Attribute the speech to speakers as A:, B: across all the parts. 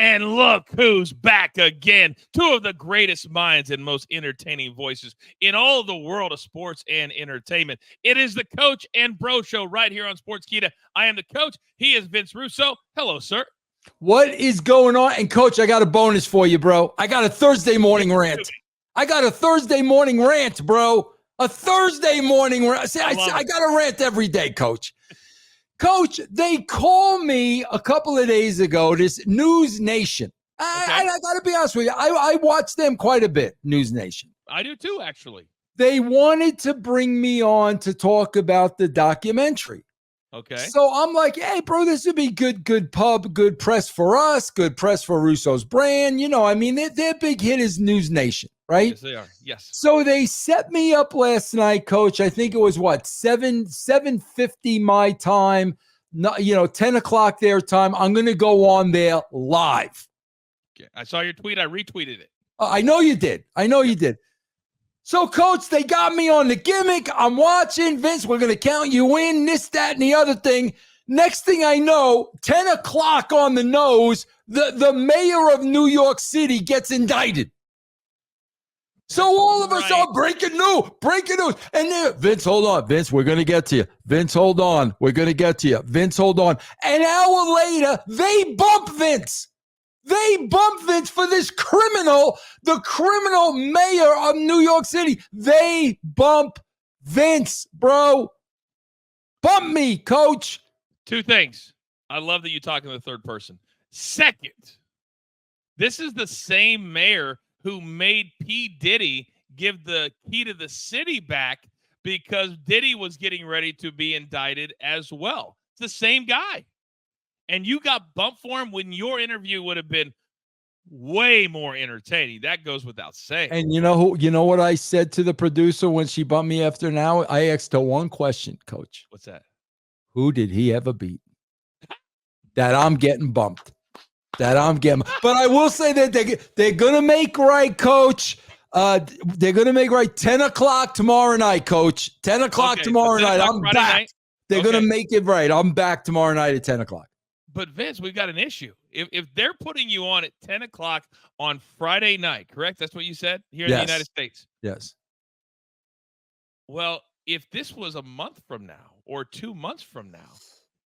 A: And look who's back again. Two of the greatest minds and most entertaining voices in all of the world of sports and entertainment. It is the Coach and Bro Show right here on Sportskeeda. I am the Coach. He is Vince Russo. Hello, sir.
B: What is going on? And Coach, I got a bonus for you, bro. I got a Thursday morning rant. I got a Thursday morning rant, bro. A Thursday morning rant. See, I got a rant every day, Coach. Coach, they call me a couple of days ago, this News Nation. I got to be honest with you. I watch them quite a bit, News Nation.
A: I do too, actually.
B: They wanted to bring me on to talk about the documentary.
A: Okay.
B: So I'm like, hey, bro, this would be good pub, good press for us, good press for Russo's brand. You know, I mean, their big hit is News Nation, right?
A: Yes, they are. Yes.
B: So they set me up last night, Coach. I think it was 7:50 my time, 10 o'clock their time. I'm going to go on there live.
A: Okay. I saw your tweet. I retweeted it.
B: I know you did. So, Coach, they got me on the gimmick. I'm watching. Vince, we're going to count you in, this, that, and the other thing. Next thing I know, 10 o'clock on the nose, the mayor of New York City gets indicted. So all of us are breaking news. And then, Vince, hold on. Vince, we're going to get to you. Vince, hold on. We're going to get to you. Vince, hold on. An hour later, they bump Vince. They bump Vince for this criminal, the criminal mayor of New York City. They bump Vince, bro. Bump me, Coach.
A: Two things. I love that you talk in the third person. Second, this is the same mayor who made P. Diddy give the key to the city back because Diddy was getting ready to be indicted as well. It's the same guy. And you got bumped for him when your interview would have been way more entertaining. That goes without saying.
B: And you know what I said to the producer when she bumped me after now? I asked her one question, Coach.
A: What's that?
B: Who did he ever beat? That I'm getting bumped. But I will say that they're going to make right, Coach. They're going to make right 10 o'clock tomorrow night, Coach. 10 o'clock tomorrow night. I'm Friday back. Night? They're going to make it right. I'm back tomorrow night at 10 o'clock.
A: But, Vince, we've got an issue. If they're putting you on at 10 o'clock on Friday night, correct? That's what you said here in the United States?
B: Yes.
A: Well, if this was a month from now or 2 months from now,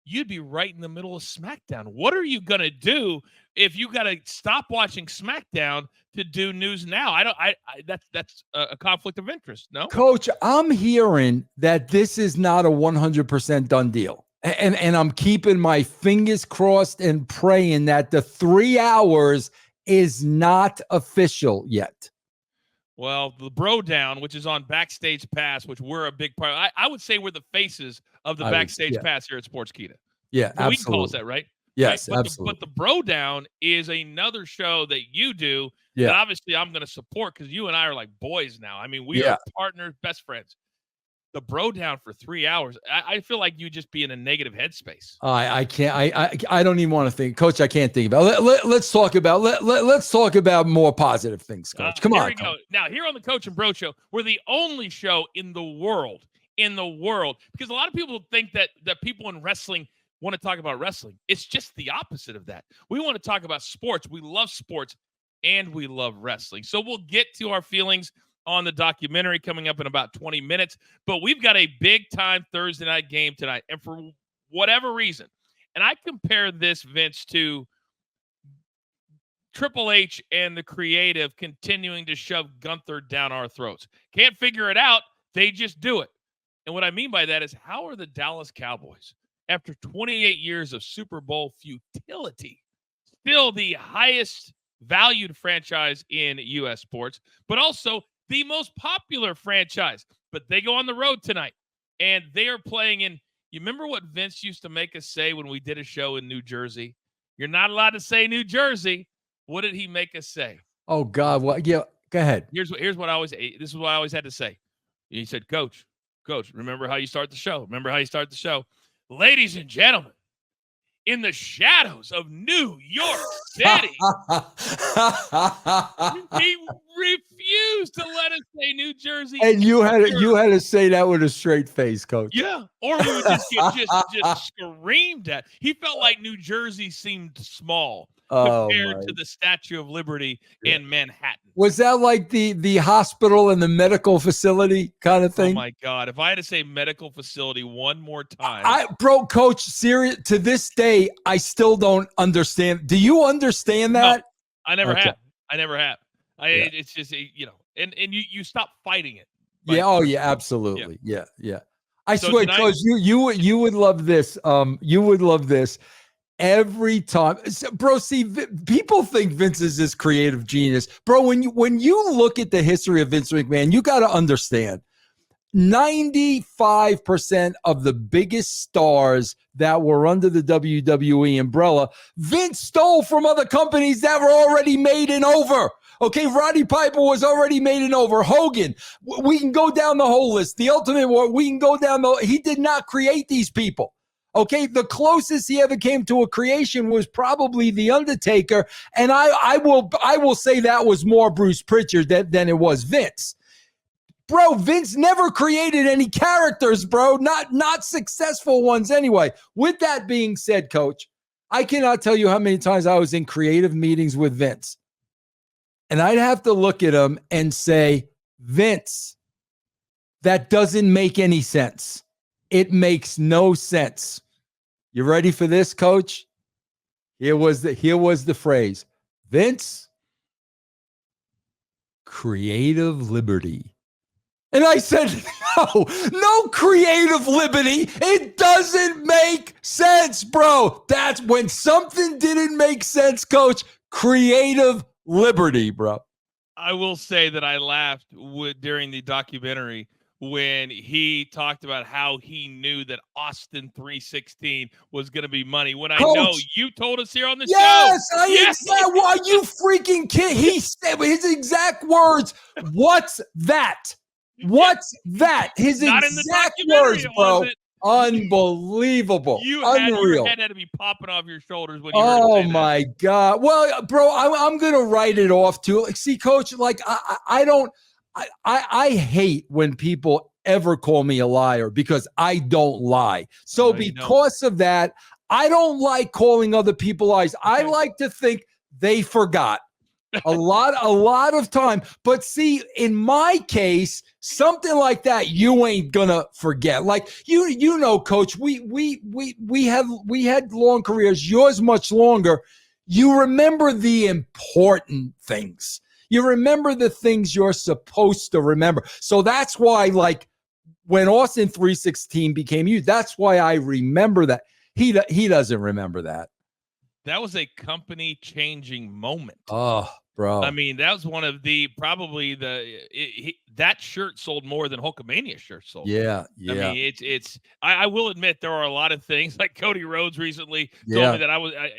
A: you'd be right in the middle of SmackDown. What are you going to do if you got to stop watching SmackDown to do News Now? That's a conflict of interest, no?
B: Coach, I'm hearing that this is not a 100% done deal. And I'm keeping my fingers crossed and praying that the 3 hours is not official yet.
A: Well, the Bro Down, which is on Backstage Pass, which we're a big part. I would say we're the faces of the Backstage Pass here at Sportskeeda.
B: Yeah, absolutely.
A: We can call us that, right?
B: Yes,
A: right?
B: absolutely.
A: But the Bro Down is another show that you do that obviously I'm going to support because you and I are like boys now. I mean, we are partners, best friends. The Bro Down for 3 hours. I feel like you just be in a negative headspace.
B: I can't. I don't even want to think, Coach. I can't think about it. Let's talk about let's talk about more positive things, Coach. Come on.
A: Here we go. Now, here on the Coach and Bro Show, we're the only show in the world, because a lot of people think that people in wrestling want to talk about wrestling. It's just the opposite of that. We want to talk about sports. We love sports, and we love wrestling. So we'll get to our feelings on the documentary coming up in about 20 minutes. But we've got a big-time Thursday night game tonight. And for whatever reason, and I compare this, Vince, to Triple H and the creative continuing to shove Gunther down our throats. Can't figure it out. They just do it. And what I mean by that is, how are the Dallas Cowboys, after 28 years of Super Bowl futility, still the highest valued franchise in U.S. sports, but also the most popular franchise? But they go on the road tonight, and they are playing in – you remember what Vince used to make us say when we did a show in New Jersey? You're not allowed to say New Jersey. What did he make us say?
B: Oh, God. Well, yeah, go ahead.
A: This is what I always had to say. He said, Coach, remember how you start the show. Ladies and gentlemen, in the shadows of New York City. He refused to let us say New Jersey.
B: And you had to say that with a straight face, Coach.
A: Yeah, or we would just get just screamed at. He felt like New Jersey seemed small.
B: Oh
A: compared
B: my.
A: to the Statue of Liberty in Manhattan.
B: Was that like the hospital and the medical facility kind of
A: Oh
B: thing?
A: my God. If I had to say medical facility one more time.
B: Bro, coach, serious to this day, I still don't understand. Do you understand that?
A: No, I never
B: Okay.
A: have. I never have. It's just, and you stop fighting it.
B: Yeah. Oh, yeah. Absolutely. Yeah. I
A: So
B: swear,
A: tonight-
B: coach, you would love this. You would love this every time, bro. See, people think Vince is this creative genius, bro. When you look at the history of Vince McMahon, you got to understand. 95% of the biggest stars that were under the WWE umbrella, Vince stole from other companies that were already made and over. Okay, Roddy Piper was already made and over. Hogan, we can go down the whole list. The Ultimate War, we can go down he did not create these people. Okay, the closest he ever came to a creation was probably The Undertaker, and I will say that was more Bruce Pritchard than it was Vince. Bro, Vince never created any characters, bro. Not successful ones anyway. With that being said, coach, I cannot tell you how many times I was in creative meetings with Vince. And I'd have to look at him and say, Vince, that doesn't make any sense. It makes no sense. You ready for this, coach? Here was the phrase. Vince, creative liberty. And I said, no creative liberty. It doesn't make sense, bro. That's when something didn't make sense, coach. Creative liberty, bro.
A: I will say that I laughed during the documentary when he talked about how he knew that Austin 316 was going to be money. When I know you told us here on the show.
B: Yes, why you freaking kid? He said his exact words. What's that? What's that? His
A: Not
B: exact words, bro. Unbelievable. Unreal.
A: Your head had to be popping off your shoulders when you heard
B: Oh
A: him say
B: my God. Well, bro, I'm gonna write it off too. See, coach, like I hate when people ever call me a liar because I don't lie. So because of that, I don't like calling other people liars. I like to think they forgot. A lot of time. But see, in my case, something like that, you ain't gonna forget. Like you know, coach, we had long careers, yours much longer. You remember the important things. You remember the things you're supposed to remember. So that's why, like, when Austin 316 became you, that's why I remember that. He doesn't remember that.
A: That was a company changing moment.
B: Oh, bro.
A: I mean, that was one of that shirt sold more than Hulkamania shirts sold.
B: Yeah.
A: I mean, I will admit there are a lot of things like Cody Rhodes recently told me that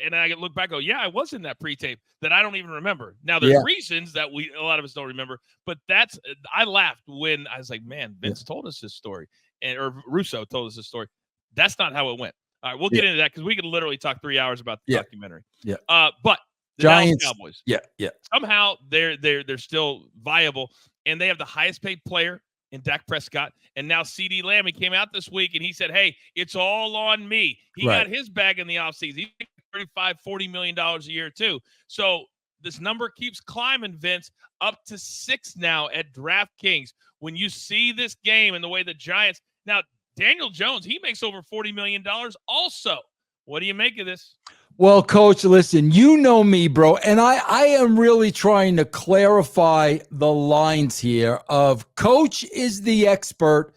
A: and I look back, I was in that pre-tape that I don't even remember. Now there's reasons that a lot of us don't remember, but I laughed when I was like, man, Vince told us this story or Russo told us this story. That's not how it went. All right, we'll get into that because we could literally talk 3 hours about the documentary.
B: Yeah.
A: But the
B: Giants,
A: Dallas Cowboys.
B: Yeah.
A: Somehow they're still viable, and they have the highest paid player in Dak Prescott. And now CeeDee Lamb, he came out this week and he said, hey, it's all on me. He got his bag in the offseason. He got $35-40 million a year too. So this number keeps climbing, Vince, up to 6 now at DraftKings. When you see this game and the way the Giants now. Daniel Jones, he makes over $40 million also. What do you make of this?
B: Well, coach, listen, you know me, bro, and I am really trying to clarify the lines here of coach is the expert.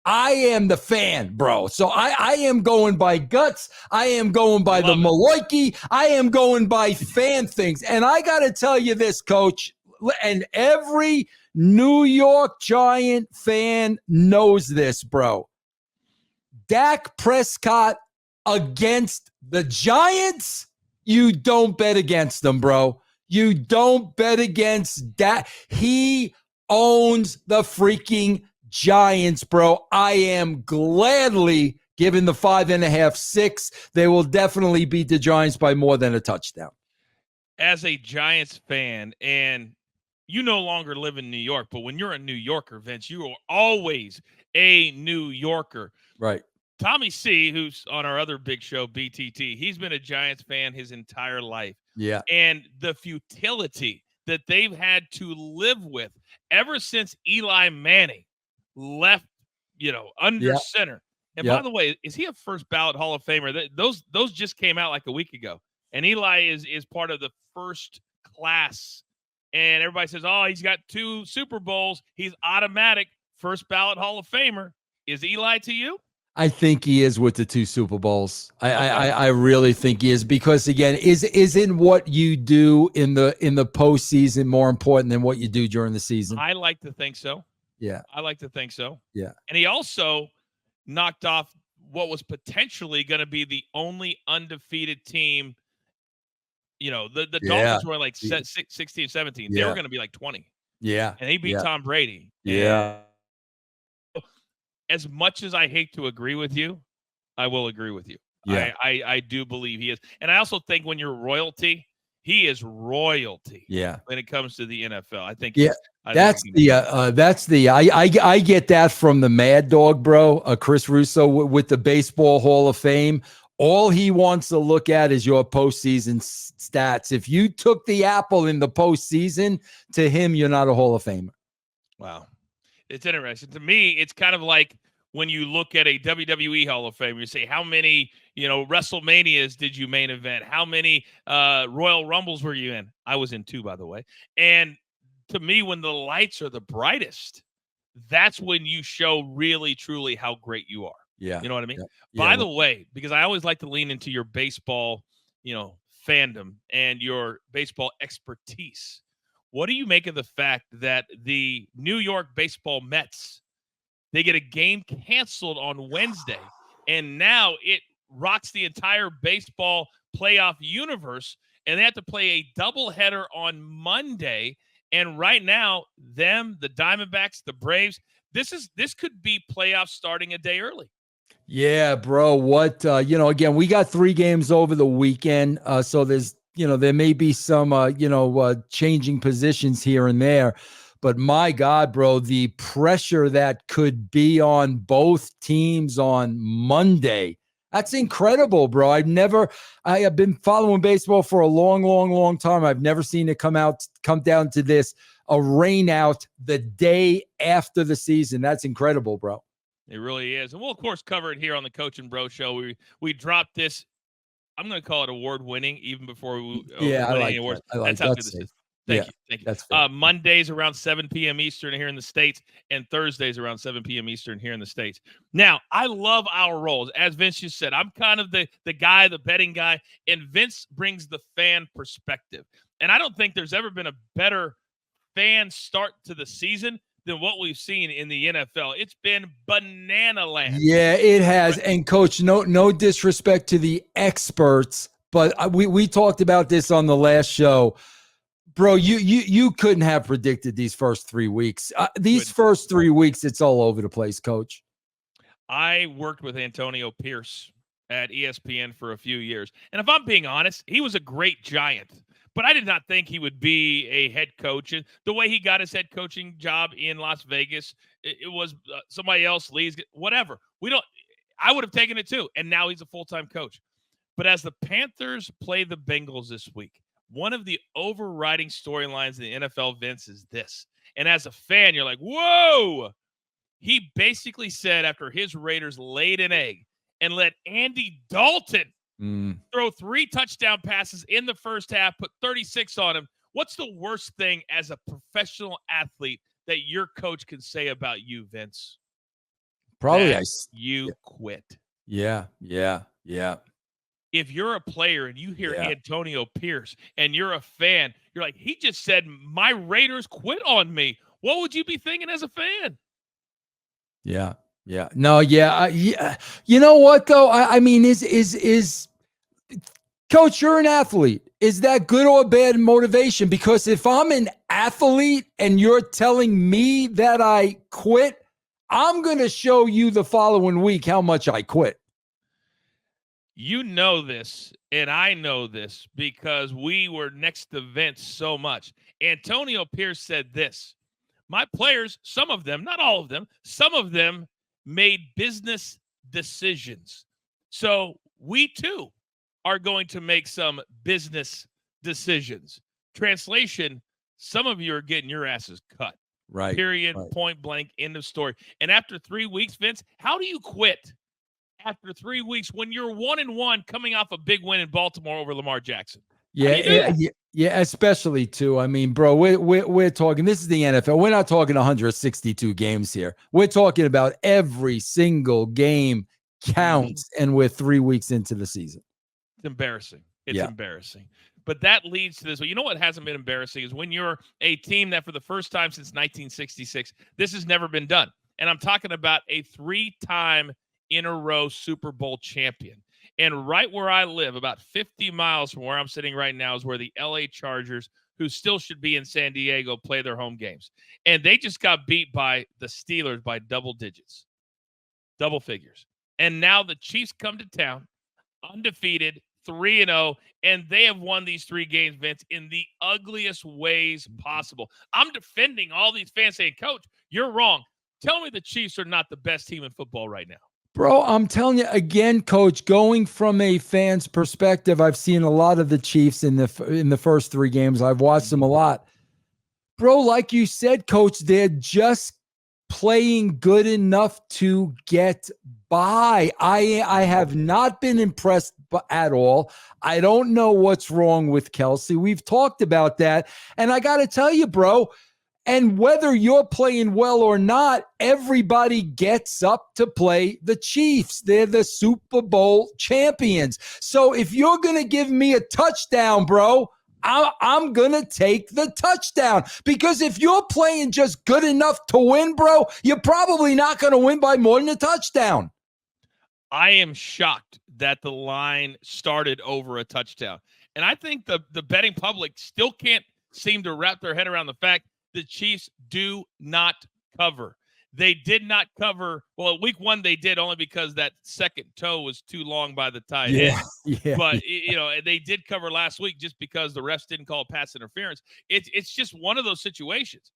B: I am the fan, bro. So I am going by guts. I am going by the Maloiki. I am going by fan things. And I got to tell you this, coach, and every New York Giant fan knows this, bro. Dak Prescott against the Giants, you don't bet against them, bro. You don't bet against Dak. He owns the freaking Giants, bro. I am gladly giving the 5.5, 6. They will definitely beat the Giants by more than a touchdown.
A: As a Giants fan, and you no longer live in New York, but when you're a New Yorker, Vince, you are always a New Yorker.
B: Right.
A: Tommy C, who's on our other big show, BTT, he's been a Giants fan his entire life.
B: Yeah.
A: And the futility that they've had to live with ever since Eli Manning left, under center. And by the way, is he a first ballot Hall of Famer? Those just came out like a week ago. And Eli is part of the first class. And everybody says, oh, he's got 2 Super Bowls. He's automatic first ballot Hall of Famer. Is Eli to you?
B: I think he is with the 2 Super Bowls. I really think he is, because again, isn't what you do in the postseason more important than what you do during the season?
A: I like to think so.
B: Yeah.
A: I like to think so.
B: Yeah.
A: And he also knocked off what was potentially going to be the only undefeated team. The Dolphins were like 16, 17. They were going to be like 20.
B: Yeah.
A: And he beat Tom Brady.
B: Yeah.
A: And as much as I hate to agree with you, I will agree with you.
B: Yeah.
A: I do believe he is. And I also think when you're royalty, he is royalty.
B: Yeah.
A: When it comes to the NFL, I think.
B: Yeah. I get that from the Mad Dog, bro. Chris Russo with the Baseball Hall of Fame. All he wants to look at is your postseason stats. If you took the apple in the postseason, to him, you're not a Hall of Famer.
A: Wow. It's interesting. To me, it's kind of like when you look at a WWE Hall of Fame, you say, how many, WrestleManias did you main event? How many Royal Rumbles were you in? I was in 2, by the way. And to me, when the lights are the brightest, that's when you show really, truly how great you are.
B: Yeah.
A: You know what I mean?
B: Yeah.
A: By the way, because I always like to lean into your baseball, fandom and your baseball expertise. What do you make of the fact that the New York baseball Mets, they get a game canceled on Wednesday, and now it rocks the entire baseball playoff universe, and they have to play a doubleheader on Monday? And right now, the Diamondbacks, the Braves, this could be playoffs starting a day early.
B: Yeah, bro. What, again, we got 3 games over the weekend. So there's, there may be some, changing positions here and there, but my God, bro, the pressure that could be on both teams on Monday. That's incredible, bro. I have been following baseball for a long, long, long time. I've never seen it come down to this, a rain out the day after the season. That's incredible, bro.
A: It really is. And we'll, of course, cover it here on the Coach and Bro Show. We dropped this. I'm going to call it award-winning even before we win any awards. That's how good this is. Thank you.
B: That's
A: Mondays around 7 p.m. Eastern here in the States, and Thursdays around 7 p.m. Eastern here in the States. Now, I love our roles. As Vince just said, I'm kind of the guy, the betting guy, and Vince brings the fan perspective. And I don't think there's ever been a better fan start to the season than what we've seen in the NFL. It's been banana land.
B: Yeah, it has. And Coach, no disrespect to the experts, but we talked about this on the last show. Bro, you couldn't have predicted these first 3 weeks. These first 3 weeks, it's all over the place, Coach.
A: I worked with Antonio Pierce at ESPN for a few years. And if I'm being honest, he was a great Giant. But I did not think he would be a head coach. And the way he got his head coaching job in Las Vegas, it was somebody else, Lee's, whatever. I would have taken it too. And now he's a full-time coach. But as the Panthers play the Bengals this week, one of the overriding storylines in the NFL, Vince, is this. And as a fan, you're like, whoa! He basically said after his Raiders laid an egg and let Andy Dalton throw 3 touchdown passes in the first half, put 36 on him. What's the worst thing as a professional athlete that your coach can say about you, Vince?
B: Probably
A: you quit.
B: Yeah.
A: If you're a player and you hear Antonio Pierce and you're a fan, you're like, he just said my Raiders quit on me. What would you be thinking as a fan?
B: Yeah. No, yeah. You know what though? I mean, is Coach, you're an athlete. Is that good or bad motivation? Because if I'm an athlete and you're telling me that I quit, I'm going to show you the following week how much I quit.
A: You know this, and I know this because we were next to Vince so much. Antonio Pierce said this. My players, some of them, not all of them, some of them made business decisions. So we too are going to make some business decisions. Translation, some of you are getting your asses cut.
B: Right.
A: Period.
B: Right.
A: Point blank. End of story. And after 3 weeks, Vince, how do you quit after 3 weeks when you're 1-1 coming off a big win in Baltimore over Lamar Jackson?
B: Yeah, especially too. I mean, bro, we're talking. This is the NFL. We're not talking 162 games here. We're talking about every single game counts, and we're 3 weeks into the season.
A: It's embarrassing. It's embarrassing. But that leads to this. Well, you know what hasn't been embarrassing is when you're a team that for the first time since 1966, this has never been done. And I'm talking about a 3-time in a row Super Bowl champion. And right where I live, about 50 miles from where I'm sitting right now, is where the LA Chargers, who still should be in San Diego, play their home games. And they just got beat by the Steelers by double digits, double figures. And now the Chiefs come to town, undefeated, 3-0, and they have won these 3 games, Vince, in the ugliest ways possible. I'm defending all these fans saying, Coach, you're wrong. Tell me the Chiefs are not the best team in football right now.
B: Bro, I'm telling you again, Coach, going from a fan's perspective, I've seen a lot of the Chiefs in the first 3 games. I've watched them a lot. Bro, like you said, Coach, they're just playing good enough to get by. I have not been impressed at all. I don't know what's wrong with Kelce. We've talked about that. And I got to tell you, bro, and whether you're playing well or not, everybody gets up to play the Chiefs. They're the Super Bowl champions. So if you're going to give me a touchdown, bro, I'm going to take the touchdown. Because if you're playing just good enough to win, bro, you're probably not going to win by more than a touchdown.
A: I am shocked that the line started over a touchdown. And I think the betting public still can't seem to wrap their head around the fact the Chiefs do not cover. They did not cover. Well, week 1 they did, only because that second toe was too long by the tight end.
B: Yeah.
A: But they did cover last week just because the refs didn't call pass interference. It's just one of those situations.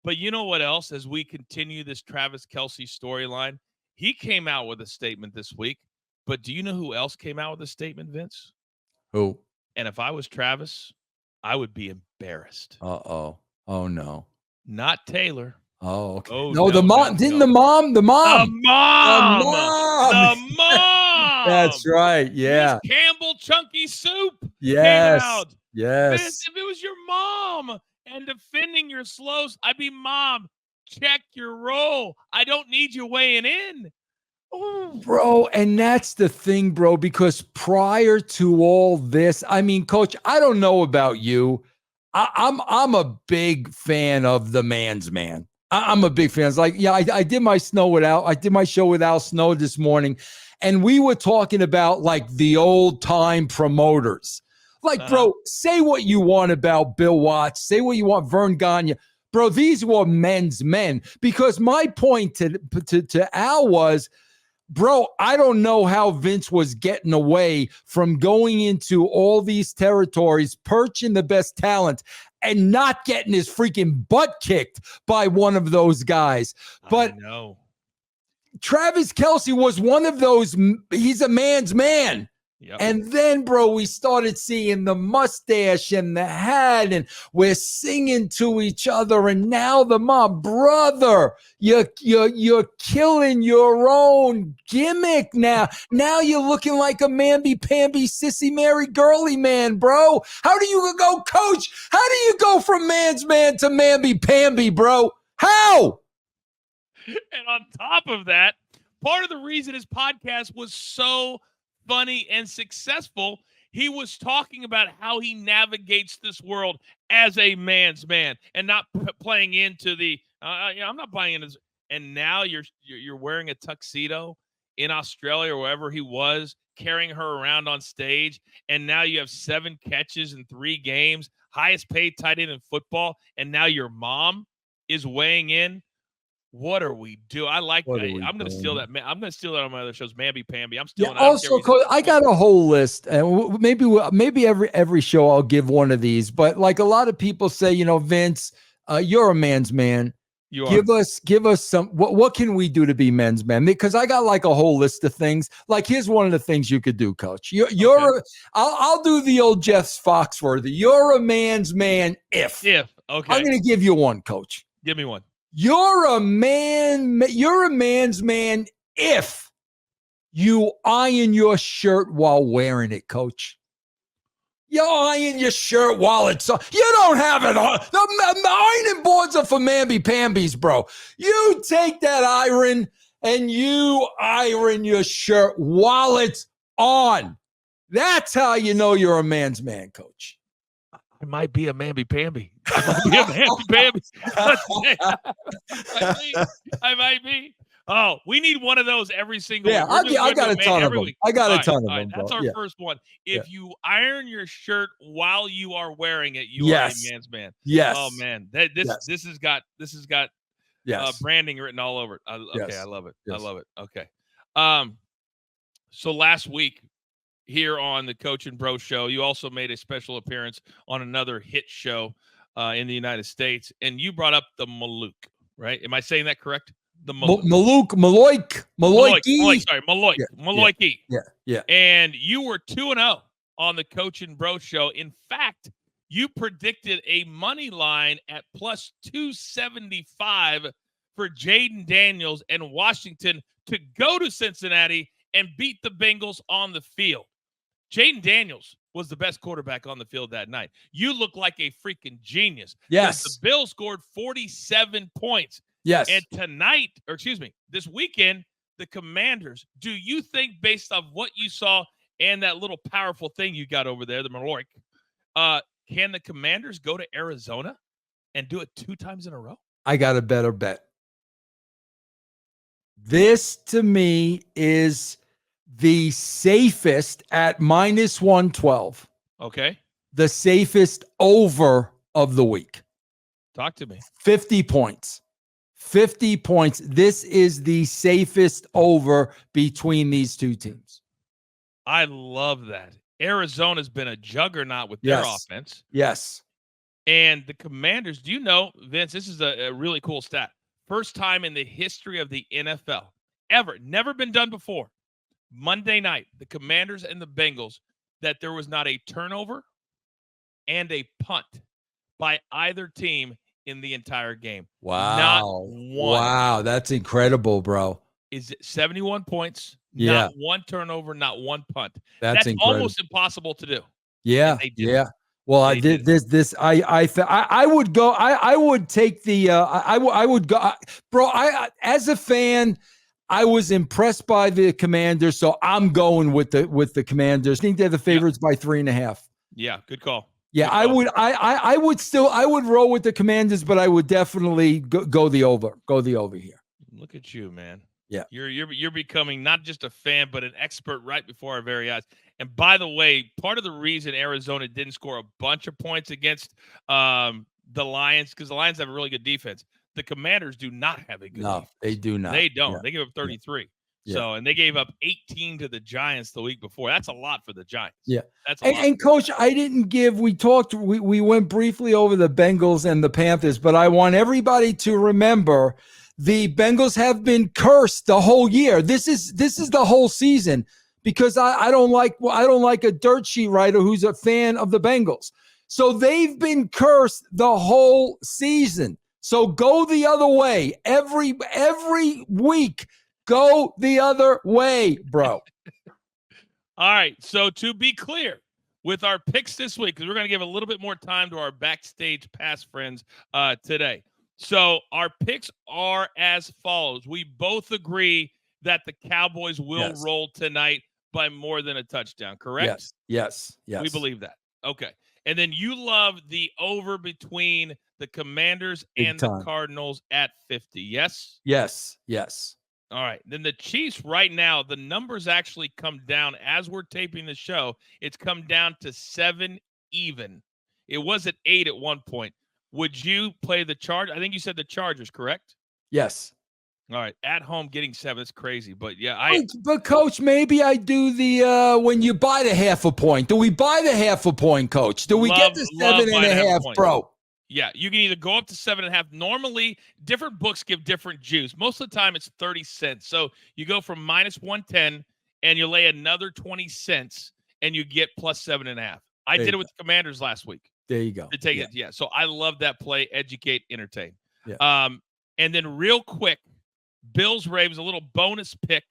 A: But you know what else? As we continue this Travis Kelce storyline, he came out with a statement this week. But do you know who else came out with a statement, Vince?
B: Who?
A: And if I was Travis, I would be embarrassed.
B: Uh-oh. Oh, no.
A: Not Taylor.
B: Oh, okay.
A: Oh,
B: no, the mom. Didn't the mom?
A: The mom.
B: That's right. Yeah.
A: Miss Campbell Chunky Soup
B: came
A: out.
B: Yes.
A: Vince, if it was your mom and defending your slows, I'd be, Mom, check your role. I don't need you weighing in. Ooh.
B: Bro, and that's the thing, bro, because prior to all this, I mean, Coach, I don't know about you. I'm a big fan of the man's man. I'm a big fan. It's like, yeah, I did my show with Al Snow this morning, and we were talking about like the old time promoters. Like, bro, say what you want about Bill Watts, say what you want, Vern Gagne. Bro, these were men's men. Because my point to Al was, bro, I don't know how Vince was getting away from going into all these territories, perching the best talent, and not getting his freaking butt kicked by one of those guys. But
A: no,
B: Travis Kelce was one of those. He's a man's man.
A: Yep.
B: And then, bro, we started seeing the mustache and the hat, and we're singing to each other. And now the mom, brother, you're killing your own gimmick now. Now you're looking like a mamby-pamby, sissy Mary girly man, bro. How do you go, Coach? How do you go from man's man to mamby-pamby, bro? How?
A: And on top of that, part of the reason his podcast was so funny and successful, he was talking about how he navigates this world as a man's man and not playing into the I'm not buying into this. And now you're wearing a tuxedo in Australia or wherever he was, carrying her around on stage, and now you have 7 catches in 3 games, highest paid tight end in football, and now your mom is weighing in. What are we doing? I like that. I'm going to steal that. I'm going to steal that on my other shows. Mamby Pamby. I'm stealing.
B: Yeah, also, Coach, I got a whole list, and maybe every show I'll give one of these. But like a lot of people say, Vince, you're a man's man.
A: You are.
B: Give us some. What can we do to be men's men? Because I got like a whole list of things. Like here's one of the things you could do, Coach. You're. Okay. I'll do the old Jeff Foxworthy. You're a man's man if.
A: Okay.
B: I'm going to give you one, Coach.
A: Give me one.
B: You're a man's man if you iron your shirt while wearing it, Coach. You iron your shirt while it's on. You don't have it on. The ironing boards are for mamby-pambies, bro. You take that iron and you iron your shirt while it's on. That's how you know you're a man's man, Coach.
A: I might be a mamby-pamby. I might be. Oh, we need one of those every single week.
B: I got a ton of them. I got a ton of them.
A: That's our first one. If you iron your shirt while you are wearing it, you are a man's man.
B: Yes.
A: Oh man, this has got branding written all over it. Okay, I love it. Yes. I love it. Okay. So last week here on the Coach and Bro Show, you also made a special appearance on another hit show in the United States, and you brought up the Malouk, right? Am I saying that correct? The
B: Maloik.
A: Yeah. And you were 2-0 on the Coach and Bro Show. In fact, you predicted a money line at plus 275 for Jaden Daniels and Washington to go to Cincinnati and beat the Bengals on the field. Jaden Daniels was the best quarterback on the field that night. You look like a freaking genius.
B: Yes.
A: The Bills scored 47 points.
B: Yes.
A: And this weekend, the Commanders, do you think based on what you saw and that little powerful thing you got over there, the Malloy, can the Commanders go to Arizona and do it 2 times in a row?
B: I got a better bet. This, to me, is the safest at minus 112.
A: Okay.
B: The safest over of the week.
A: Talk to me.
B: 50 points. 50 points. This is the safest over between these two teams.
A: I love that. Arizona's been a juggernaut with their offense.
B: Yes.
A: And the Commanders, do you know, Vince, this is a really cool stat. First time in the history of the NFL, ever, never been done before. Monday night, the Commanders and the Bengals, that there was not a turnover and a punt by either team in the entire game.
B: Wow.
A: Not one.
B: Wow, that's incredible, bro.
A: Is it 71 points?
B: Yeah.
A: Not one turnover, not one punt.
B: That's
A: almost impossible to do.
B: Yeah. Yeah. Well, I did this. I would go. I would take the. I would go, bro. As a fan, I was impressed by the Commanders, so I'm going with the Commanders. I think they're the favorites by 3.5.
A: Yeah, good call.
B: Yeah, I would. I would roll with the Commanders, but I would definitely go the over. Go the over here.
A: Look at you, man.
B: Yeah,
A: you're becoming not just a fan, but an expert right before our very eyes. And by the way, part of the reason Arizona didn't score a bunch of points against the Lions, because the Lions have a really good defense. The Commanders do not have a good defense.
B: They do not.
A: They don't.
B: Yeah.
A: They gave up 33.
B: Yeah.
A: So, and they gave up 18 to the Giants the week before. That's a lot for the Giants.
B: Yeah.
A: That's a lot.
B: And Coach, we went briefly over the Bengals and the Panthers, but I want everybody to remember the Bengals have been cursed the whole year. This is the whole season, because I don't like a dirt sheet writer who's a fan of the Bengals. So they've been cursed the whole season. So go the other way every week. Go the other way, bro.
A: All right. So to be clear, with our picks this week, because we're going to give a little bit more time to our backstage pass friends today. So our picks are as follows. We both agree that the Cowboys will roll tonight by more than a touchdown, correct?
B: Yes.
A: We believe that. Okay. And then you love the over between the Commanders and the Cardinals at 50, yes?
B: Yes.
A: All right. Then the Chiefs right now, the numbers actually come down as we're taping the show. It's come down to 7 even. It was at 8 at one point. Would you play the Chargers? I think you said the Chargers, correct?
B: Yes.
A: All right. At home getting 7. It's crazy. But yeah,
B: But Coach, maybe I do the when you buy the half a point. Do we buy the half a point, Coach? Do we get the 7.5, bro?
A: Yeah, you can either go up to 7.5. Normally, different books give different juice. Most of the time, it's 30 cents. So you go from minus 110, and you lay another 20 cents, and you get plus 7.5. I did it with the Commanders last week.
B: There you go.
A: To take it, yeah. So I love that play. Educate, entertain.
B: Yeah.
A: And then real quick, Bills Ravens, a little bonus pick.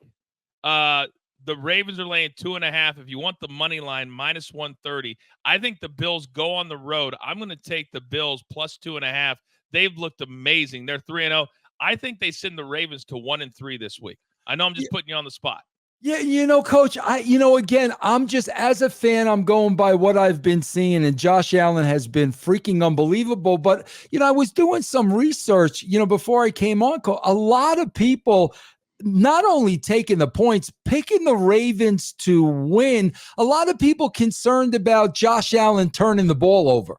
A: The Ravens are laying 2.5. If you want the money line, minus 130. I think the Bills go on the road. I'm going to take the Bills plus 2.5. They've looked amazing. They're 3-0. I think they send the Ravens to 1-3 this week. I know I'm just putting you on the spot.
B: Yeah, Coach, again, I'm just, as a fan, I'm going by what I've been seeing, and Josh Allen has been freaking unbelievable. But, I was doing some research, before I came on. A lot of people not only taking the points, picking the Ravens to win. A lot of people concerned about Josh Allen turning the ball over.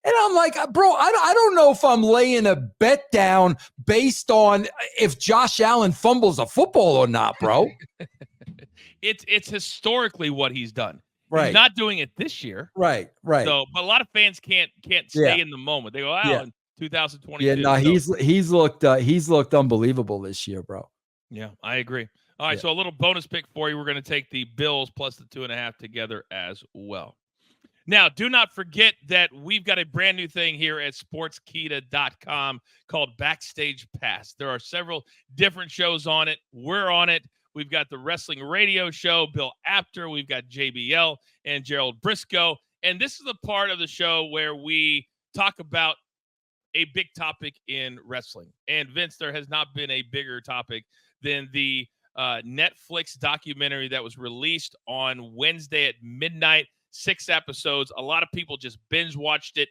B: And I'm like, bro, I don't know if I'm laying a bet down based on if Josh Allen fumbles a football or not, bro.
A: It's historically what he's done.
B: Right.
A: He's not doing it this year.
B: Right.
A: So, but a lot of fans can't stay in the moment. They go, in 2022.
B: Yeah, no, he's looked unbelievable this year, bro.
A: Yeah, I agree. All right, so a little bonus pick for you. We're going to take the Bills plus the 2.5 together as well. Now, do not forget that we've got a brand new thing here at Sportskeeda.com called Backstage Pass. There are several different shows on it. We're on it. We've got the Wrestling Radio Show, Bill Apter. We've got JBL and Gerald Briscoe. And this is the part of the show where we talk about a big topic in wrestling. And Vince, there has not been a bigger topic than the Netflix documentary that was released on Wednesday at midnight. 6 episodes. A lot of people just binge watched it.